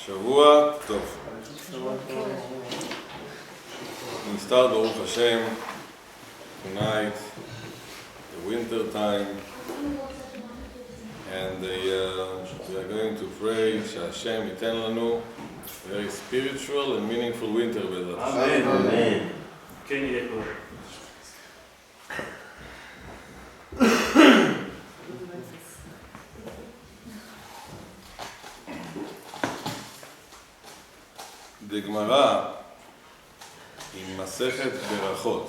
שבוע טוב. We start Baruch Hashem tonight, the winter time, and we are going to pray שהשם ייתן לנו very spiritual and meaningful winter with us. Amen. Amen. כן יהיה פה. The Gemara in Masechet Berachot,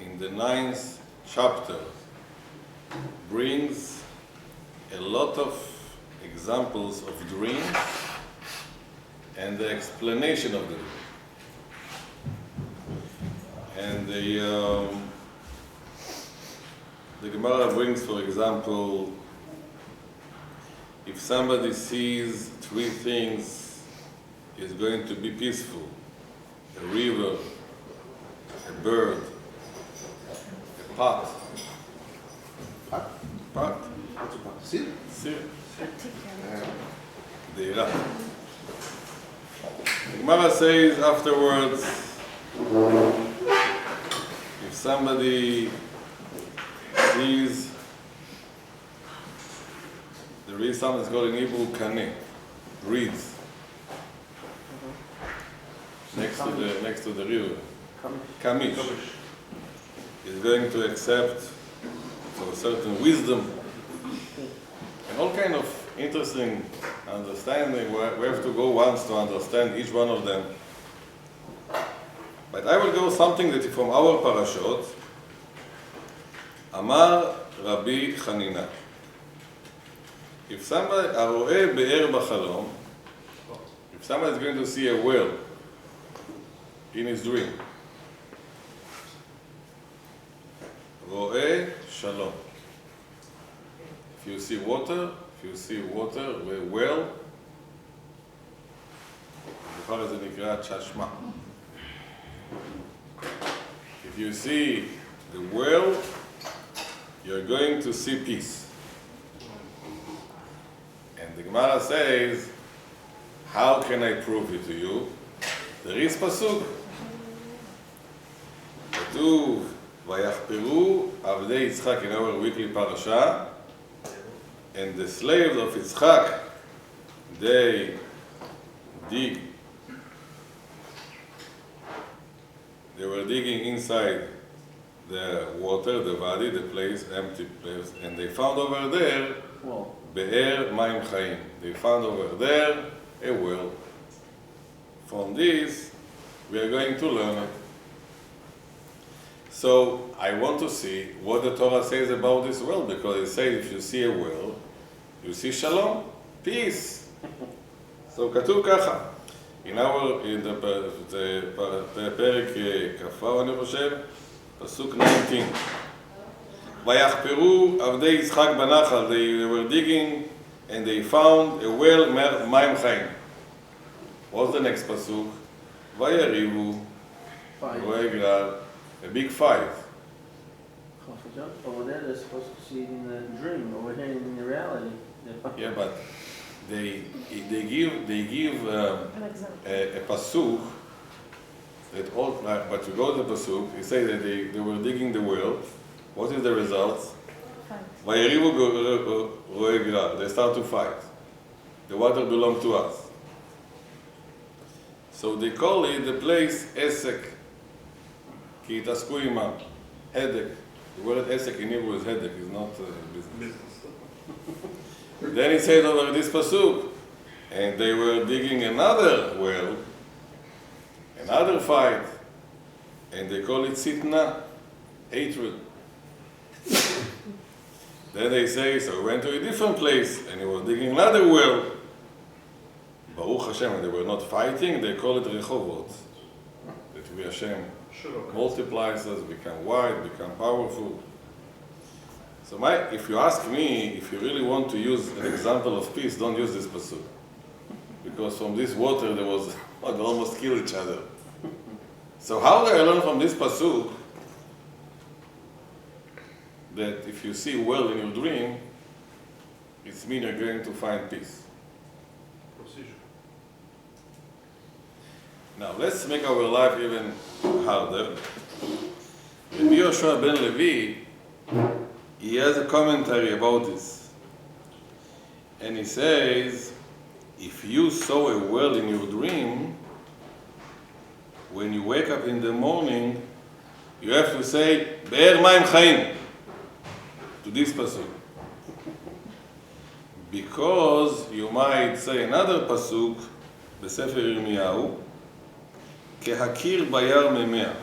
in the 9th chapter, brings a lot of examples of dreams and the explanation of the dream. And the Gemara brings, for example, if somebody sees three things, is going to be peaceful: a river, a bird, a pot. Pot? Pot. What's a pot? Seal? Seal. Deira. The Gemara says afterwards, if somebody sees, there is something called in Hebrew kaneh, reeds. Next to the river, Kamish is going to accept for a certain wisdom and all kind of interesting understanding. We have to go once to understand each one of them. But I will go something that from our parashot. Amar Rabbi Chanina. If somebody הרואה באר בחלום, if somebody is going to see a well in his dream, רואה שלום. If you see water, well, בכלל זה נקרא צ'שמה. If you see the well, you're going to see peace. And the Gemara says, how can I prove it to you? There is pasuk. כתוב, ויחפרו עבדי יצחק, in our weekly parasha, and the slaves of Yitzchak, they were digging inside the water, the valley, the place, empty place, and they found over there, be'er mayim chayim. They found over there a well. From this, we are going to learn it. So, I want to see what the Torah says about this well, because it says if you see a well, you see shalom, peace. So, כתוב ככה, in the פרק כ"ו, אני חושב, פסוק 19. ויחפרו עבדי יצחק בנחל, they were digging and they found a well, מים חיים. What's the next pasuk? ויריבו, רואה גרר, a big fight. Over there, they're supposed to see it in the dream. Over here, in the reality. Yeah, but they give a pasuk that all. But you go to the pasuk, it says that they were digging the well. What is the result? ויריבו רואה גרר. They start to fight. The water belongs to us. So they call it the place עסק, כי התעסקו עמם, headache. The word עסק in Hebrew is headache, it's not business. Then it says over this pasuk, and they were digging another well, another fight, and they call it sitna, hatred. Then they say, so we went to a different place, and they were digging another well. Baruch Hashem, and they were not fighting, they call it Rechovot. That we Hashem multiplies us, become wide, become powerful. So if you ask me, if you really want to use an example of peace, don't use this pasuk. Because from this water they almost kill each other. So how do I learn from this pasuk that if you see well in your dream, it means you're going to find peace? procedure. Now let's make our life even harder. Rabbi Yehoshua ben Levi, he has a commentary about this. And he says, if you saw a well in your dream, when you wake up in the morning, you have to say, Be'er Maim Chaim, to this pasuk. Because you might say another pasuk, בספר ירמיהו, כהכיר ביער מימיה.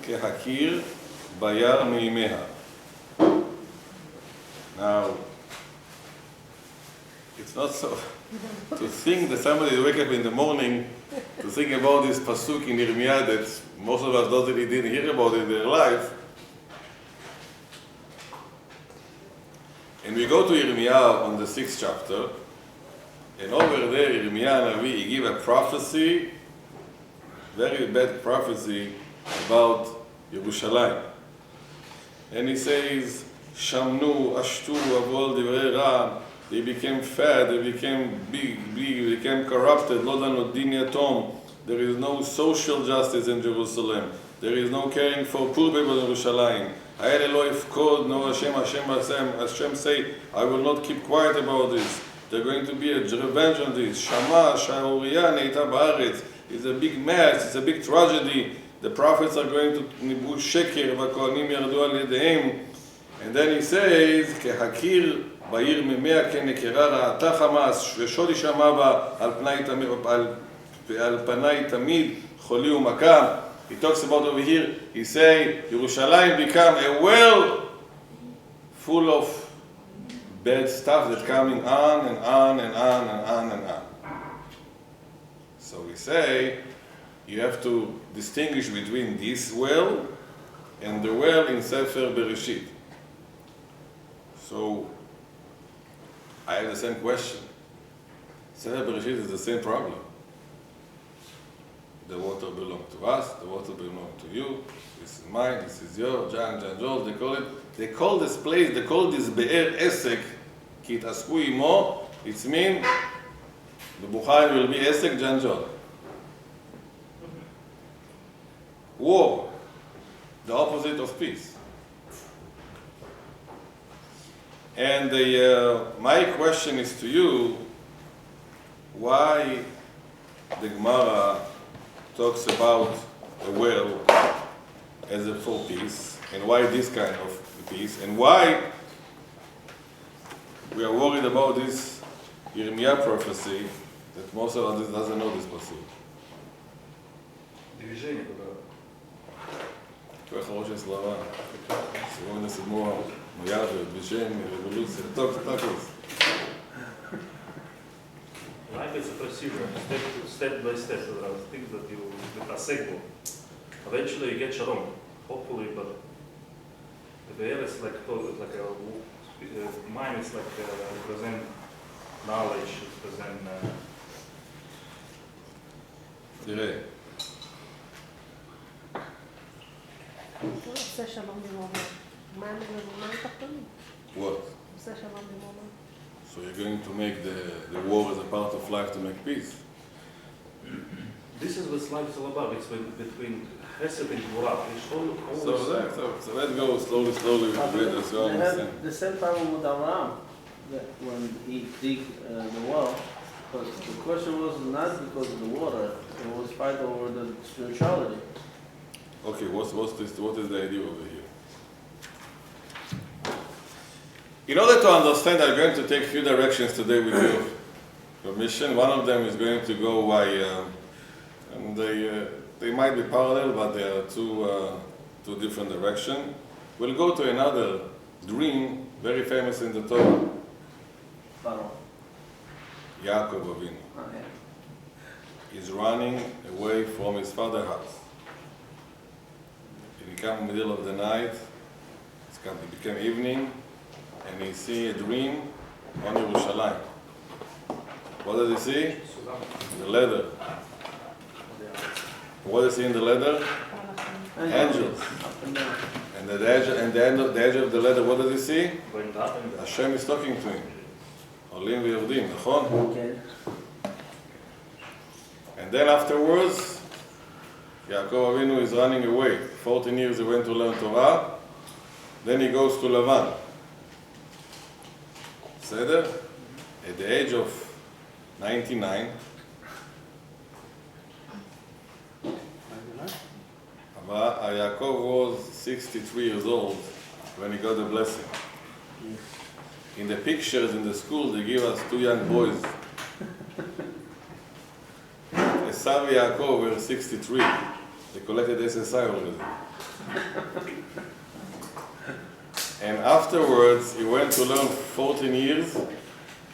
כהכיר ביער מימיה. Now, it's not so. To think that somebody wake up in the morning to think about this pasuk in Yirmiyah that most of us didn't hear about it in their life. And we go to Yirmiyah on the 6th chapter, and over there Yirmiyah Navi, he give a prophecy, very bad prophecy about Yerushalayim. And he says, Shamnu, Ashtu, Avol, Divrei Ra, they became fat, they became big, they became corrupted, Lo danu din yatom. There is no social justice in Jerusalem. There is no caring for poor people in Yerushalayim. Ha'ele lo ifkod, no Hashem, Hashem say, I will not keep quiet about this. There's going to be a revenge on this. Shama, Sha'uriya, Neita Ba'aretz. It's a big mess, it's a big tragedy. The prophets are going to Nibu Sheker, V'kohanim yardu al yedeim. And then he says, Kehakir בעיר ממאה כנקרה ראתה חמאס ושוד ישמע בה על פניי תמיד חולי ומכה. He talks about over here, he say, Yerushalayim become a well full of bad stuff that's coming on and on and on and on and on. So we say, you have to distinguish between this well and the well in Sefer Bereshit. So, I have the same question. Sefer Bereshit is the same problem. The water belongs to us, the water belongs to you, this is mine, this is yours, John, they call this place, they call this Be'er Esek, כי התעסקו עמו, it means, בבוכיים will be Esek, John. War, the opposite of peace. And my question is to you, why the Gemara talks about a well as a full peace, and why this kind of peace, and why we are worried about this Yirmiyah prophecy that most of us doesn't know this pasuk. Движение туда. Какое хорошее слова. Сегодня седьмого ноября, движение, революция. Так. Life is a procedure, step by step. There are things that you מתעסק בו. Eventually you get shalom, hopefully, but the Be'er is like a mind is like represent knowledge, represent. תראה. הוא עושה שלום במרומה. מה תחתונים? What? עושה שלום במרומה. So you're going to make the war as a part of life to make peace. This is what life is all about. It's between Chesed and Gvura. So let's go slowly. They had the same problem with Abraham, that when he dig the well, but the question was not because of the water, it was fight over the spirituality. Okay, what is the idea over here? In order to understand, I'm going to take a few directions today with your permission. One of them is going to go by, and they might be parallel, but they are two different directions. We'll go to another dream, very famous in the Torah. Pharaoh. Yaakov Avinu. Oh, yeah. He's running away from his father's house. He comes in the middle of the night, it became evening, and he see a dream on Yerushalayim. What does he see? The ladder. What does he see in the ladder? Angels. Up and down. And at the edge of the ladder, what does he see? Going up and down. Hashem is talking to him. Ole עולים ויורדים, נכון? כן. And then afterwards, Yaakov Avinu is running away. 14 years he went to learn Torah. Then he goes to Lavan. בסדר? At the age of 99, Yaakov was 63 years old when he got the blessing. In the pictures in the school, they give us two young boys. Esav and Yaakov were 63. They collected SSI already. And afterwards, he went to learn 14 years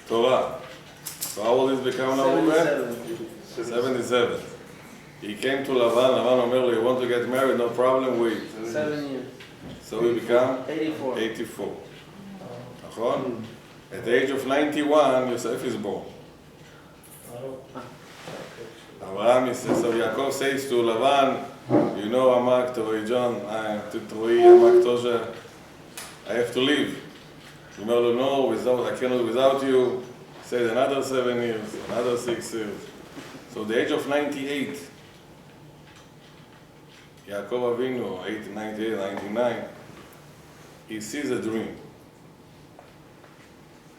Torah. So how old is become now? 77. He came to Lavan. Lavan omer lo, you want to get married? No problem, wait. 7 years. So he became 84. 84. נכון? At the age of 91, Yosef is born. Abraham says, so Yaakov says to Lavan, you know, Amak, Torah John, to Torah, Amak Tosha, I have to leave. You know, no, I cannot without you. He said another 7 years, another 6 years. So the age of 98, Yaakov Avinu, 98, 99, he sees a dream.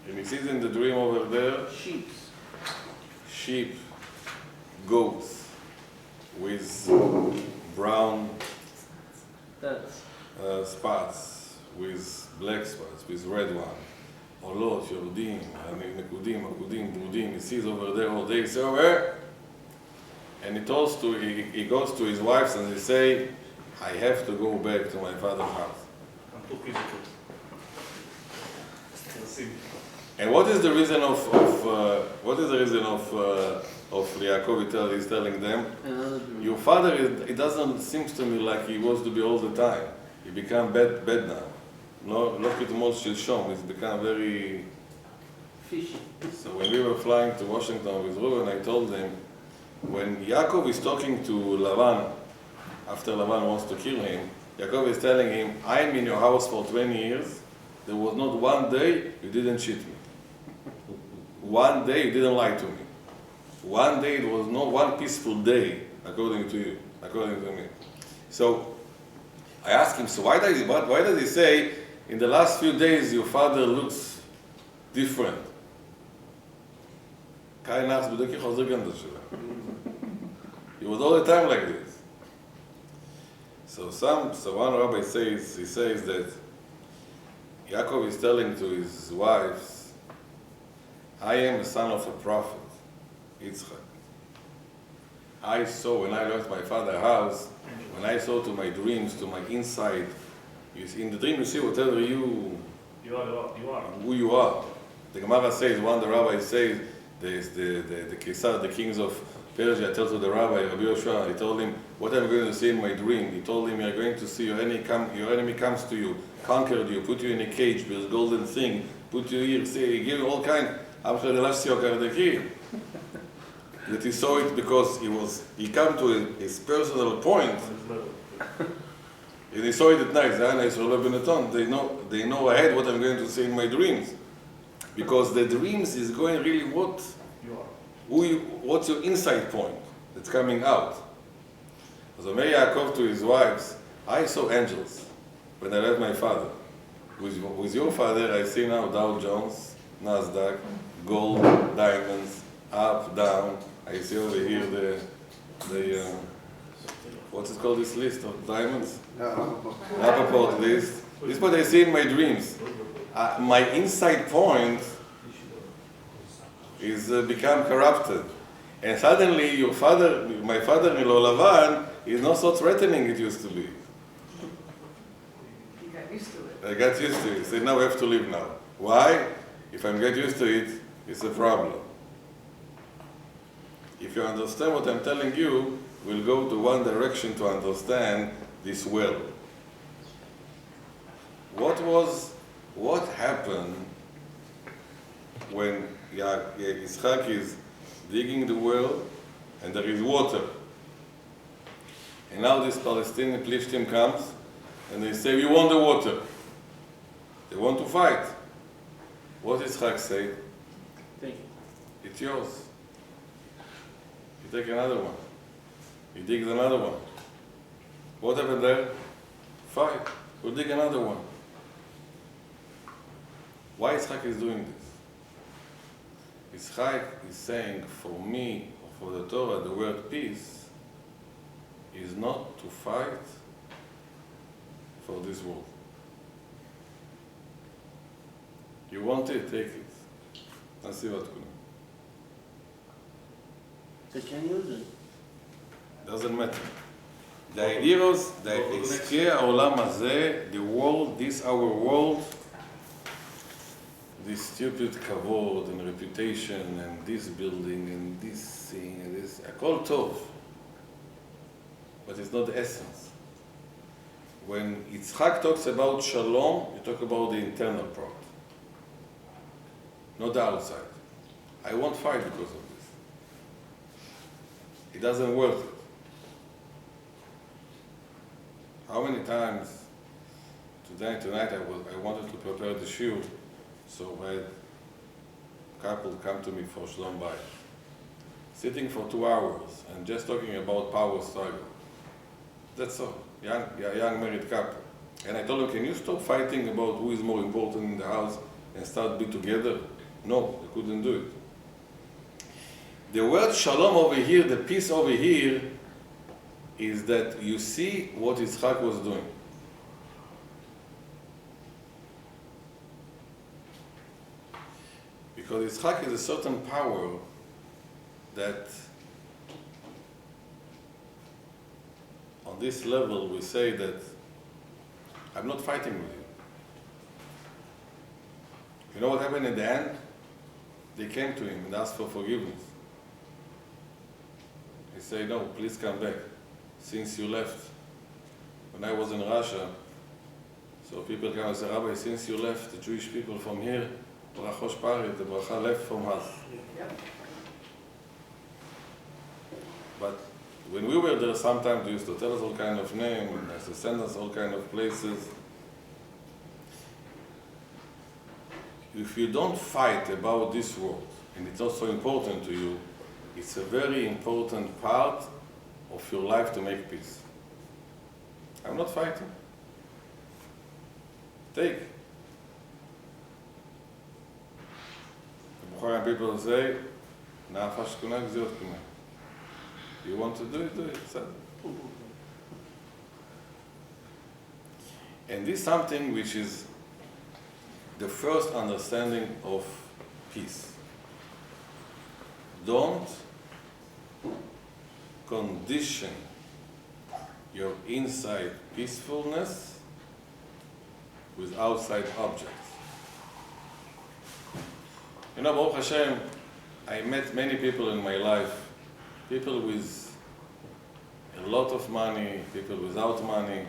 And he sees in the dream over there sheep, goats with brown spots, with black spots, with red one. עולות, יורדים, נקודים, עקודים, ברודים. He sees over there all day. He says, where? And he goes to his wives and they say, I have to go back to my father's house. I'm too physical. And what is the reason of Yaakov? He's telling them, your father, it doesn't seem to me like he wants to be all the time. He become bad now. No, look at the שלשום, he's become very fishy. So when we were flying to Washington with Reuven, I told him, when Yaakov is talking to Lavan, after Lavan wants to kill him, Yaakov is telling him, I'm in your house for 20 years, there was not one day you didn't cheat me. One day you didn't lie to me. One day it was not one peaceful day, according to you, according to me. So I asked him, so why does he say, in the last few days your father looks different? He was all the time like this. So one rabbi says that Yaakov is telling to his wives, I am the son of a prophet, Yitzchak. I saw when I left my father's house, when I saw to my dreams, to my insight, in the dream you see whatever you are. Who you are. The Gemara says, one the rabbi says, the Kesar, the kings of Persia, tells to the rabbi, Rabbi Yehoshua, he told him, what am I going to see in my dream? He told him, you're going to see your enemy comes to you, conquered you, put you in a cage with a golden thing, put you here, say, give you all kind. That he saw it because he came to his personal point, and he saw it at night. They know ahead what I'm going to see in my dreams, because the dreams is going really what's your insight point that's coming out. So Omer Yaakov to his wives, I saw angels when I left my father. With your father, I see now Dow Jones, Nasdaq, gold, diamonds, up, down. I see over here the what's it called, this list of diamonds? Rappaport list. This is what I see in my dreams. My insight point is become corrupted. And suddenly my father-in-law Lavan, is not so threatening it used to be. He got used to it. I got used to it. He said, now I have to leave now. Why? If I get used to it, it's a problem. If you understand what I'm telling you, we'll go to one direction to understand this well. What happened when Yitzhak is digging the well and there is water? And now this Palestinian Plishtim comes and they say, we want the water. They want to fight. What Yitzhak say? Take it. It's yours. You take another one. You dig another one. What happened there? Fight. We'll dig another one. Why Itzhak is doing this? Itzhak is saying, for me, or for the Torah, the word peace is not to fight for this world. You want it, take it. נעשי בת כולם. They can use it. Doesn't matter. The idea is that עסקי העולם הזה, the world, this our world, this stupid kavod and reputation and this building and this thing and this, הכל טוב. But it's not the essence. When Yitzhak talks about shalom, you talk about the internal part, not the outside. I won't fight because of this. It doesn't worth it. How many times tonight I wanted to prepare the shiur, so I had a couple come to me for Shalom Bayit. Sitting for 2 hours and just talking about power struggle. That's all. Young married couple. And I told them, can you stop fighting about who is more important in the house and start be together? No, they couldn't do it. The word shalom over here, the peace over here, is that you see what Yitzhak was doing. Because Yitzhak is a certain power that on this level we say that I'm not fighting with you. You know what happened in the end? They came to him and asked for forgiveness. He said, no, please come back. Since you left, when I was in Russia, so people come and say, Rabbi, since you left, the Jewish people from here, Brachosh Parit, the bracha left from us. But when we were there, sometimes they used to tell us all kind of names, and they used to send us all kind of places. If you don't fight about this world, and it's also important to you, it's a very important part of your life to make peace. I'm not fighting. Take. The Bukharian people say, Na'afash kuna gziot kuna. You want to do it, do it. And this is something which is the first understanding of peace. Don't condition your inside peacefulness with outside objects. You know, Baruch Hashem, I met many people in my life, people with a lot of money, people without money,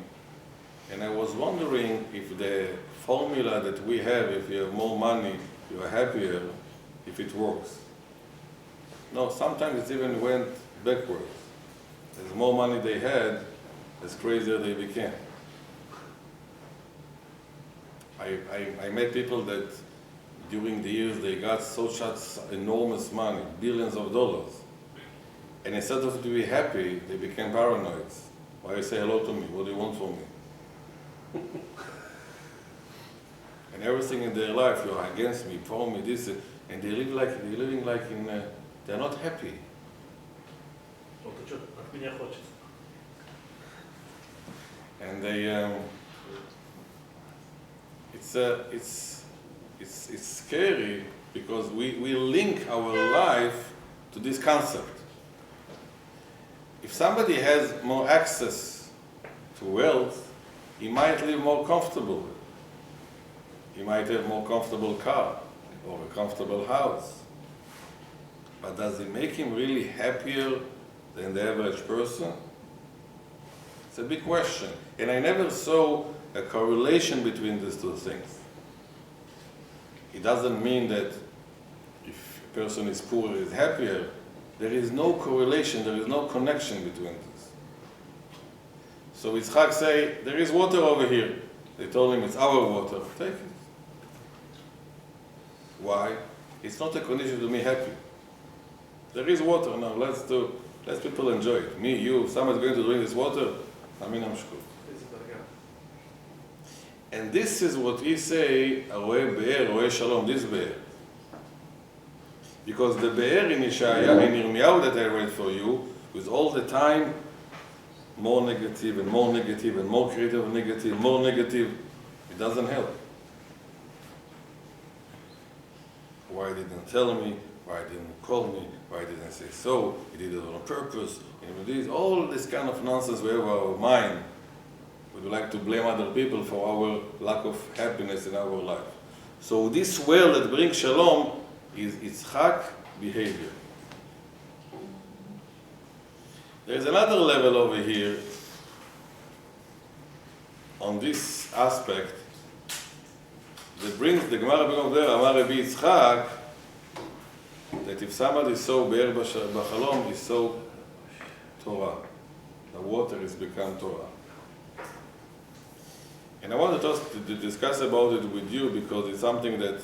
and I was wondering if the formula that we have, if you have more money, you are happier, if it works. No, sometimes it even went backwards. As more money they had, as crazier they became. I met people that during the years they got such enormous money, billions of dollars. And instead of to be happy, they became paranoid. Why you say hello to me? What do you want from me? And everything in their life, you're against me, for me, this, and they're living like in, they're not happy. And they, it's scary because we link our life to this concept. If somebody has more access to wealth, he might live more comfortable. He might have more comfortable car or a comfortable house. But does it make him really happier than the average person? It's a big question. And I never saw a correlation between these two things. It doesn't mean that if a person is poorer, is happier. There is no correlation, there is no connection between this. So Yitzhak say, there is water over here. They told him it's our water. Take it. Why? it's not a condition to be happy. There is water now, let's people enjoy it. Me, you, someone's going to drink this water, I'm shkur. And this is what we say, Aroe Be'er, Aroe Shalom, this Be'er. Because the Be'er in Ishaya, in Yirmiyahu that I read for you, with all the time, more negative and more negative and more creative negative, more negative, it doesn't help. Why didn't tell me? Why didn't call me? Why didn't say so? He did it on purpose. All this kind of nonsense we have in our mind. We would like to blame other people for our lack of happiness in our life. So this world that brings shalom is Itzhak behavior. There is another level over here on this aspect that brings the Gemara brings there, Amar Rabbi Itzhak, that if somebody saw Be'er B'Chalom, he saw Torah. The water has become Torah. And I want to discuss about it with you because it's something that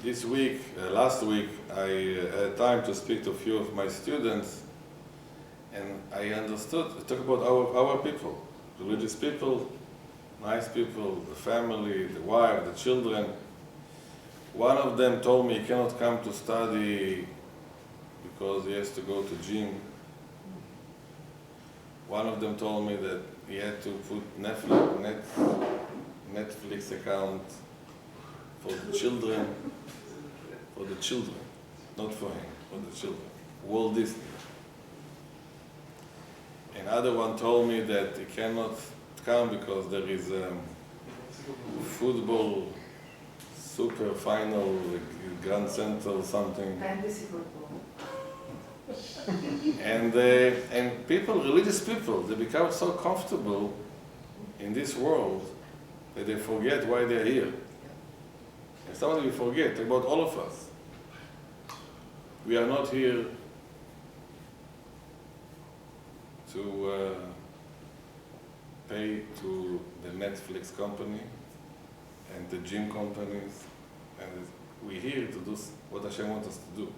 this week, last week, I had time to speak to a few of my students, and I understood, talk about our people, religious people, nice people, the family, the wife, the children. One of them told me he cannot come to study because he has to go to gym. One of them told me that he had to put Netflix account for the children, not for him, for the children. Walt Disney. Another one told me that he cannot come because there is football super final, Grand Central something. Fantasy football. And people, religious people, they become so comfortable in this world that they forget why they're here. And sometimes we forget about all of us. We are not here to pay to the Netflix company and the gym companies, and we're here to do what Hashem wants us to do.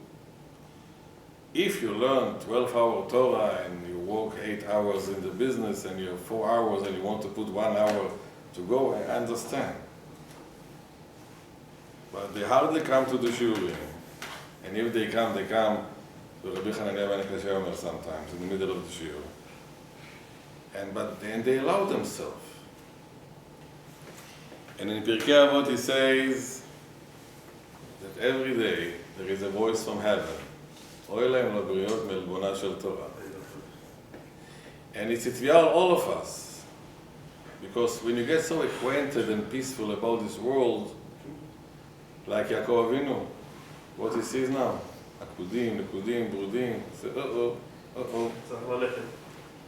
If you learn 12-hour Torah and you work 8 hours in the business and you have 4 hours and you want to put 1 hour to go, I understand. But they hardly come to the shiurim. And if they come to Rabbi Hananiah ben Akashya sometimes, in the middle of the shiur. And they allow themselves. And in Pirkei Avot he says that every day there is a voice from heaven. And it's tviya all of us. Because when you get so acquainted and peaceful about this world, like Yaakov Avinu, what he sees now, Akudim, Nekudim, Brudim, say,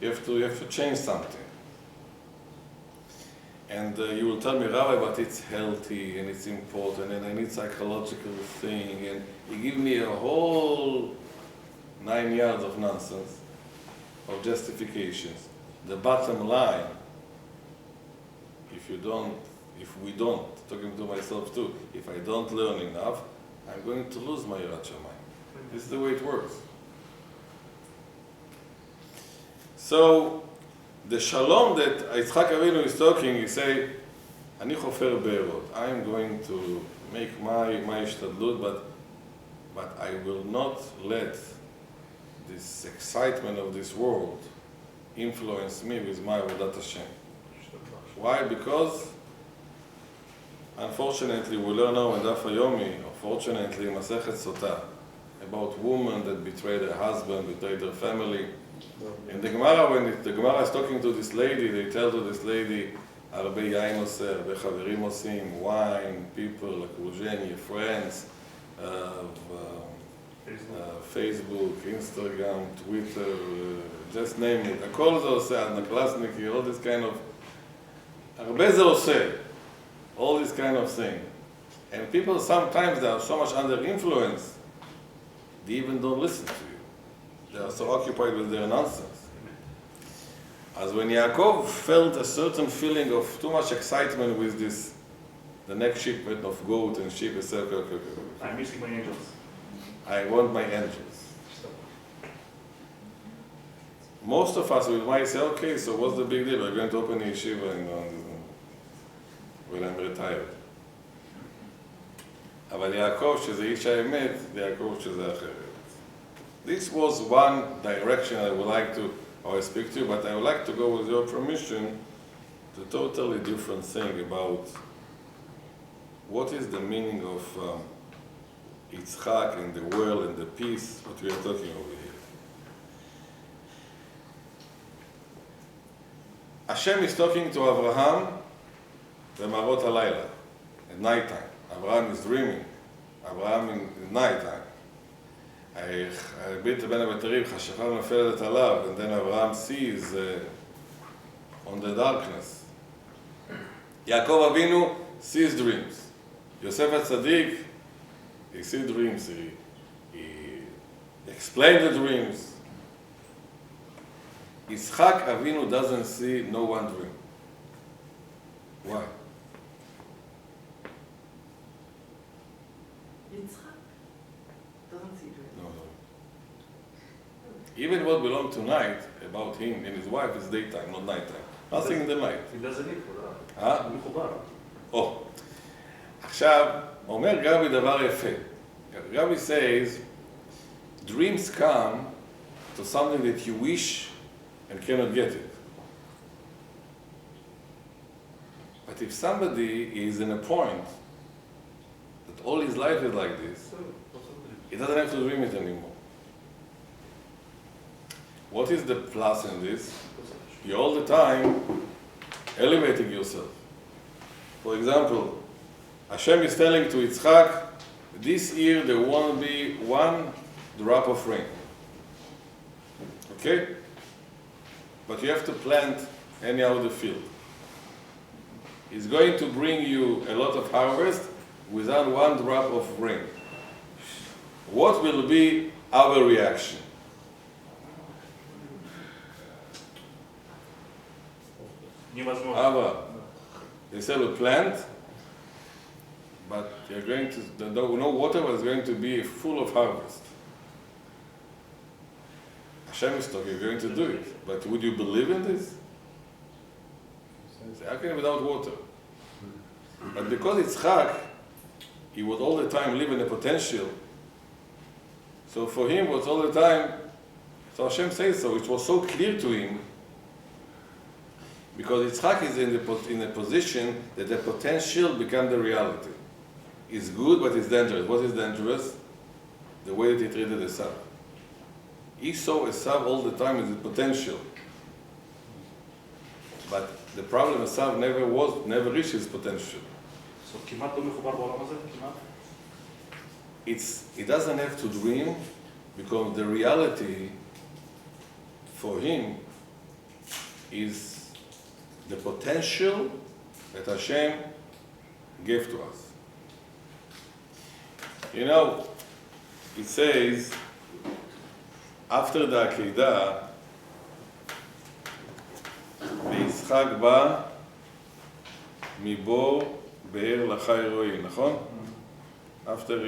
you have to change something. And you will tell me, Rabbi, but it's healthy and it's important and I need psychological thing, and you give me a whole 9 yards of nonsense, of justifications. The bottom line, if we don't, talking to myself too, if I don't learn enough, I'm going to lose my Yirat Shamayim. This is the way it works. So, the shalom that Yitzhak Avinu is talking, he say, Ani chofer be'erot. I am going to make my ishtadlut, but I will not let this excitement of this world influence me with my avodat Hashem. Why? Because unfortunately we learn now in Daf Yomi, unfortunately Masechet Sotah, about women that betrayed their husband, betrayed their family. In the Gemara, when the Gemara is talking to this lady, they tell to this lady, הרבה יין עושה, הרבה חברים עושים, wine, people, окружение, your friends, Facebook, Instagram, Twitter, just name it. הכל זה עושה, הדנקלסניקי, all this kind of, הרבה זה עושה, all this kind of thing. And people sometimes, they are so much under influence, they even don't listen to you. They are so occupied with their nonsense. As when Yaakov felt a certain feeling of too much excitement with this the next shipment of goat and sheep, and say, okay. I'm missing my angels. I want my angels. Most of us might say, okay, so what's the big deal? We're going to open a yeshiva when I'm retired. אבל יעקב, שזה איש האמת, ויעקב שזה אחרת. This was one direction I would like to, or I speak to you, but I would like to go with your permission to a totally different thing about what is the meaning of Yitzchak and the world and the peace, what we are talking over here. Hashem is talking to Abraham במראות הלילה, at night time. Abraham is dreaming. Abraham in night time. הביט בין הבתרים, חשכה נופלת עליו, and then Abraham sees on the darkness. יעקב אבינו sees dreams. יוסף הצדיק, he sees dreams, he explained the dreams. Yitzchak Avinu doesn't see no one dream. Why? Yitzhak doesn't see dreams. No. Even what belongs to night about him and his wife is daytime, not nighttime. Nothing in the night. He doesn't need for that. אה? מחובר. עכשיו, אומר רבי דבר יפה. Rabbi says, dreams come to something that you wish and cannot get it. But if somebody is in a point that all his life is like this, he doesn't have to dream it anymore. What is the plus in this? You're all the time elevating yourself. For example, Hashem is telling to Yitzchak, this year there won't be one drop of rain. Okay? But you have to plant anyhow the field. It's going to bring you a lot of harvest without one drop of rain. What will be our reaction? Невозможно. Ava, they said a plant, but you're going to, no water, but it's going to be full of harvest. Hashem is talking, you're going to do it. But would you believe in this? Say, how can without water? But because Yitzchak, he would all the time live in the potential, so for him was all the time, so Hashem says so, it was so clear to him, because Yitzchak is in a position that the potential becomes the reality. It's good, but it's dangerous. What is dangerous? The way that he treated Esav. He saw Esav all the time as the potential. But the problem Esav never reached his potential. So כמעט לא מחובר בעולם הזה? כמעט? He doesn't have to dream, because the reality for him is the potential that Hashem gave to us. You know, it says, after the Akedah, ויצחק בא מבור באר לחי רועי, נכון? After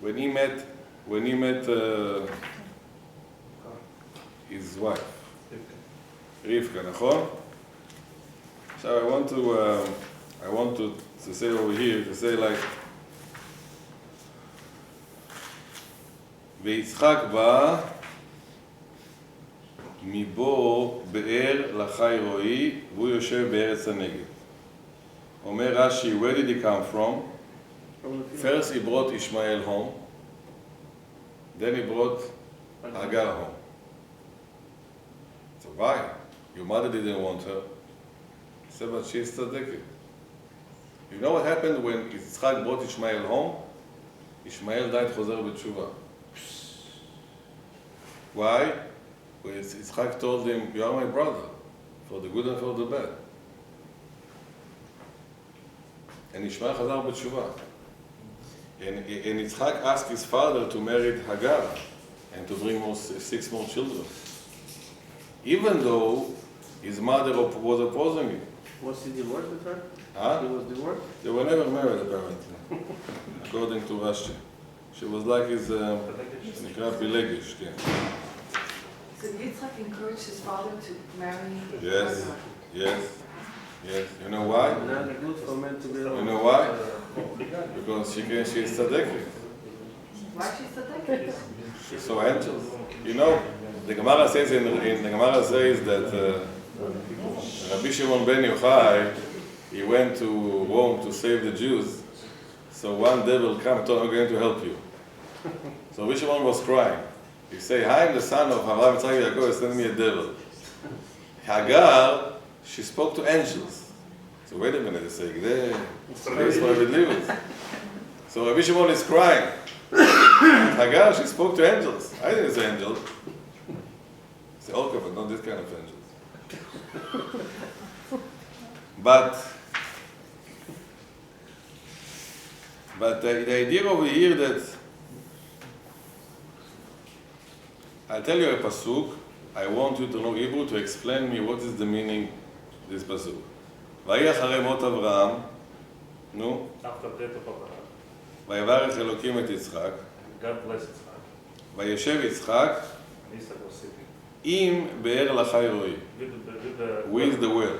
when he met his wife, Rivka, נכון? So I want to say over here, to say like, ויצחק בא מבור באר לחי רועי, והוא יושב בארץ הנגב. אומר רש"י, where did he come from? First he brought Ishmael home, then he brought Hagar home. So why? Your mother didn't want her. He said, but she's tzaddiket. You know what happened when Yitzchak brought Ishmael home? Ishmael died חוזר בתשובה. Why? Because Yitzchak told him, you are my brother, for the good and for the bad. And Ishmael חזר בתשובה. And Yitzchak asked his father to marry Hagar and to bring 6 more children. Even though his mother was opposing it. Was he divorced with her? Huh? He was divorced? They were never married apparently, according to Rashi. She was like his, נקרא פילגש, כן. So Yitzhak encouraged his father to marry Yes. Hagar. Yes, yes. You know why? Not good for men to be You alone. know why? Because she is tzaddikim. Why she's so thankful? She saw angels. You know, the Gemara says that Rabbi Shimon ben Yochai, he went to Rome to save the Jews. So one devil came and told him, I'm going to help you. So Rabbi Shimon was crying. He said, I'm the son of Rabbi Itzhak Yehoshua, send me a devil. Hagar, she spoke to angels. So wait a minute, they say, so Rabbi Shimon is crying. Hagar, she spoke to angels. I didn't say angels. Say, okay, but not this kind of angels. But the idea over here that I'll tell you a pasuk. I want you to know Hebrew to explain me what is the meaning of this pasuk. ויהי אחרי מות אברהם, נו, After death of Abraham, ויברך אלוקים את יצחק, God blessed Yitzhak. וישב יצחק And Yitzhak was sitting עם באר לחי רועי. With the well.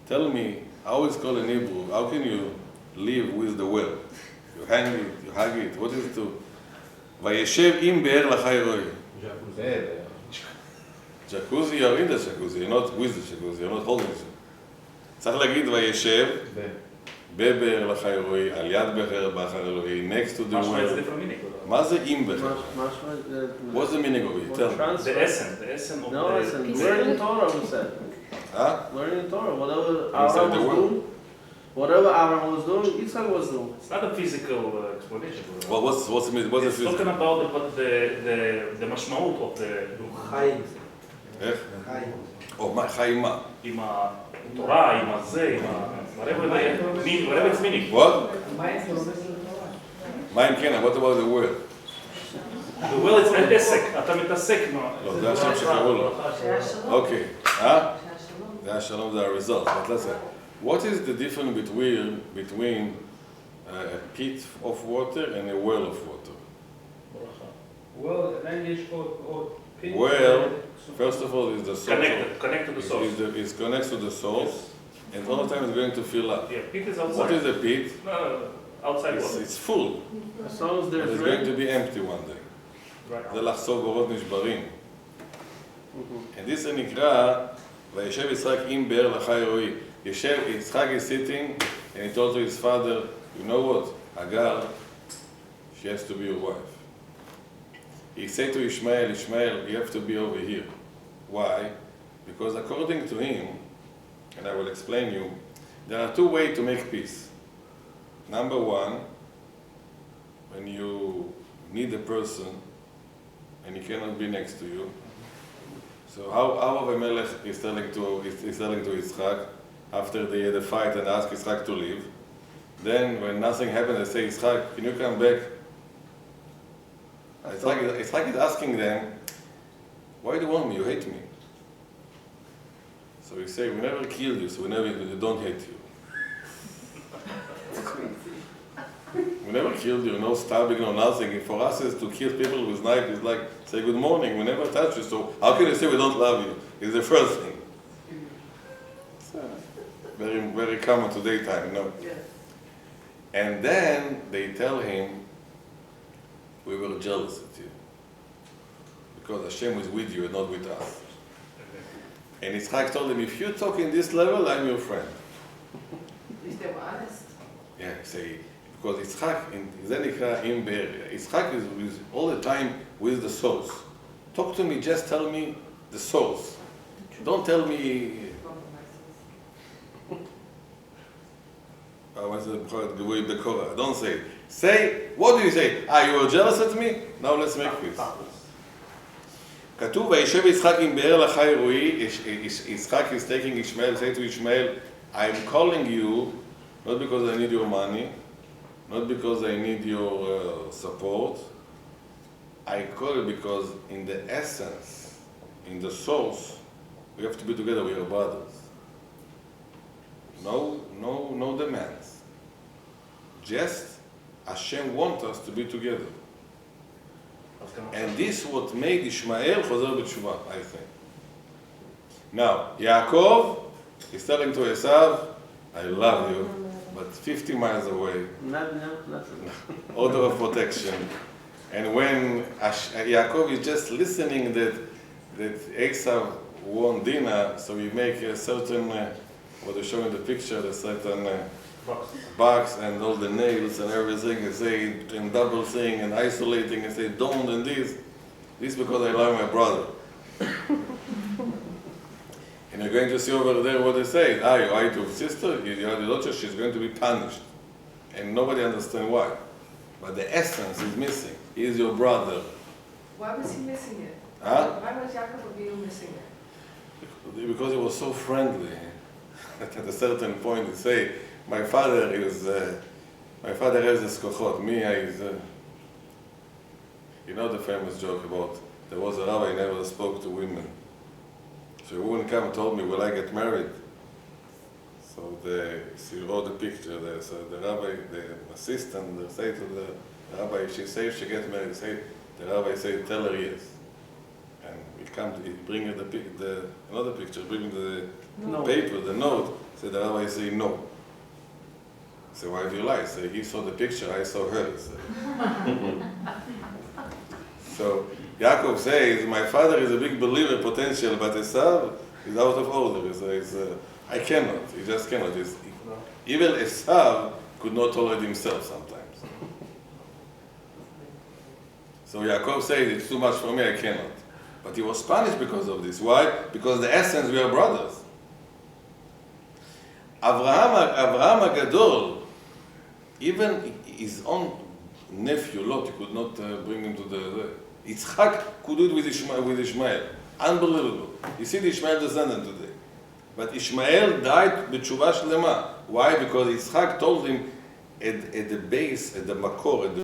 Tell me, how is called in Hebrew? How can you live with the well? You hang it, you hug it, what is it to? וישב עם באר לחי רועי. Jacuzzi, you're in the jacuzzi, you're not with the jacuzzi, you're not holding it. צריך להגיד וישב בבאר לחי רועי, על יד בחר אלוהי, next to the Mashma is well. different meaning. מה זה עם בחר? Mashma, What's the meaning of it? Tell me. The essence of No, the... listen, learning Torah, we said. Huh? Learning Torah, whatever Inside the Abraham was world. doing, whatever Abraham was doing, Yitzhak was doing. It's not a physical explanation. Well, what's the It's physical? talking about the משמעות of the... איך? או מה, חיים מה? עם התורה, עם הזה, עם ה... whatever it's meaning. What? מים כן, what about the word? The will is עסק, אתה מתעסק מה... לא, זה השם שקראו לו. שהיה שלום. אוקיי. אה? שהיה שלום. זה השלום, זה ה-result. But listen, what is the difference between a pit of water and a well of water? Well, then יש עוד pit. Well, first of all, is the source. Connect to the source. Is connects to the source, and all the time it's going to fill up. Yeah, pit is outside. What is a pit? No, outside water. It's full. As long as But there's it's going rain. to be empty one day. Right. זה לחצוב בורות נשברים. And this נקרא, וישב יצחק עם באר לחי רועי. יצחק is sitting, and he told to his father, you know what, Hagar, she has to be your wife. He said to Ishmael, you have to be over here. Why? Because according to him, and I will explain you, there are two ways to make peace. Number one, when you need a person and he cannot be next to you. So how Avimelech is telling to Yitzchak after they had a fight and asked Yitzchak to leave. Then when nothing happened, they say, Yitzchak, can you come back? Yitzchak is asking them, why do you want me? You hate me. So he say, we never killed you, so we don't hate you. We never killed you, no stabbing, no nothing. For us, is to kill people with knife is like say good morning. We never touch you, so how can you say we don't love you? It's the first thing. It's very, very common today time, you know. Yes. And then they tell him, we were jealous of you because Hashem was with you and not with us. And Yitzchak told him, if you talk in this level, I'm your friend. At least they were honest. Yeah, say, because Yitzchak, זה נקרא עם באר. Yitzchak is all the time with the source. Talk to me, just tell me the source. Don't tell me, don't say. Say, what do you say? You were jealous at me? Now let's make peace. כתוב, וישב יצחק עם באר לחי רועי, יצחק is taking Ishmael, say to Ishmael, I'm calling you, not because I need your money, not because I need your support, I call you because in the essence, in the source, we have to be together, we are brothers. no demands. Just Hashem wants us to be together. אז גם And this what made Ishmael חוזר בתשובה, I think. Now, Yaakov is telling to Esav, I love you, but 50 miles away, Nothing. order of protection. And when Yaakov is just listening that Esav won dinner, so we make a certain, what they show in the picture, a certain box and all the nails and everything, and say, and double thing and isolating and say, don't and this because I love my brother. And you're going to see over there what they say, you are your sister, you are the daughter, she's going to be punished. And nobody understands why. But the essence is missing. He is your brother. Why was he missing it? Huh? Why was Yaakov Avinu missing it? Because he was so friendly. At a certain point, he say, my father has the skochot. Me, you know the famous joke about there was a rabbi who never spoke to women. So a woman came and told me, will I get married? So she wrote the picture there. So the rabbi, the assistant, they say to the rabbi, she say she gets married. The rabbi say, tell her yes. And he bring her another picture, bring the paper, the note. So the rabbi say no. So why do you lie? So he saw the picture, I saw her. So Yaakov says, my father is a big believer, potential, but Esav is out of order. I cannot. He just cannot. Even Esav could not tolerate himself sometimes. So Yaakov says, it's too much for me, I cannot. But he was punished because of this. Why? Because the essence, we are brothers. Abraham HaGadol, even his own nephew, Lot, he could not bring him to the... Yitzhak could do it with Ishmael. Unbelievable. You see the Ishmael descendant today. But Ishmael died b'tshuva shlema. Why? Because Yitzhak told him at the base, at the makor, at the